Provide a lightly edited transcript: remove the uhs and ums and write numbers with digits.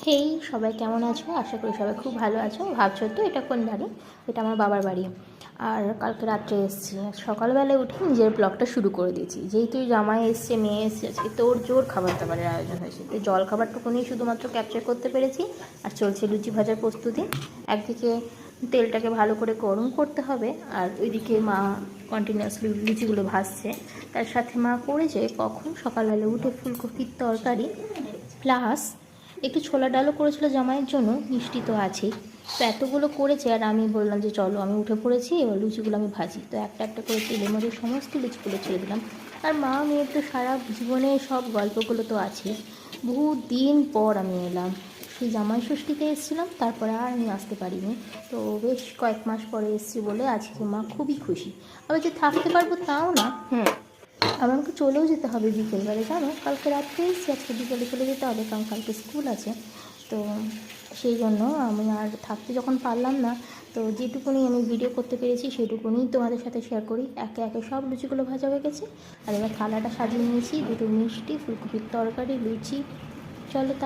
হেই সবাই কেমন আছো? আশা করি সবাই খুব ভালো আছো। ভাবছো তো এটা কোন বাড়ি? এটা আমার বাবার বাড়ি। আর কালকে রাত্রে এসেছি, সকালবেলায় উঠে নিজের ব্লগটা শুরু করে দিয়েছি। যেহেতু জামাই এসছে, মেয়ে এসছে, আজকে তোর জোর খাবার দাবারের আয়োজন হয়েছে। তো জল খাবারটুকুনি শুধুমাত্র ক্যাপচার করতে পেরেছি। আর চলছে লুচি ভাজার প্রস্তুতি। একদিকে তেলটাকে ভালো করে গরম করতে হবে, আর ওইদিকে মা কন্টিনিউয়াসলি লুচিগুলো ভাজছে। তার সাথে মা করেছে কখন সকালবেলা উঠে ফুলকপির তরকারি প্লাস একটু ছোলা ডালও করেছিল জামাইয়ের জন্য, মিষ্টি তো আছেই। তো এতগুলো করেছে, আর আমি বললাম যে চলো আমি উঠে পড়েছি, এবার লুচিগুলো আমি ভাজি। তো একটা একটা করে তেলের মধ্যে সমস্ত লুচিগুলো ছেড়ে দিলাম। আর মা মেয়ের তো সারা জীবনে সব গল্পগুলো তো আছে। বহু দিন পর আমি এলাম, সেই জামাই ষষ্ঠীতে এসেছিলাম, তারপরে আর আমি আসতে পারিনি। তো বেশ কয়েক মাস পরে এসেছি বলে আজকে মা খুবই খুশি। আবার যে থাকতে পারবো তাও না, আমাকে চলেও যেতে হবে বিকেলবেলা, জানো, কালকে রাত্রে এসেছি, আজকে বিকেলে চলে যেতে হবে, কারণ কালকে স্কুল আছে। তো সেই জন্য আমি আর থাকতে যখন পারলাম না, তো যেটুকুনি আমি ভিডিও করতে পেরেছি সেটুকুনি তোমাদের সাথে শেয়ার করি। একে একে সব লুচিগুলো ভাজা হয়ে গেছে, আর এবার থালাটা সাজিয়ে নিয়েছি, দুটো মিষ্টি, ফুলকপির তরকারি, লুচি। চলো তার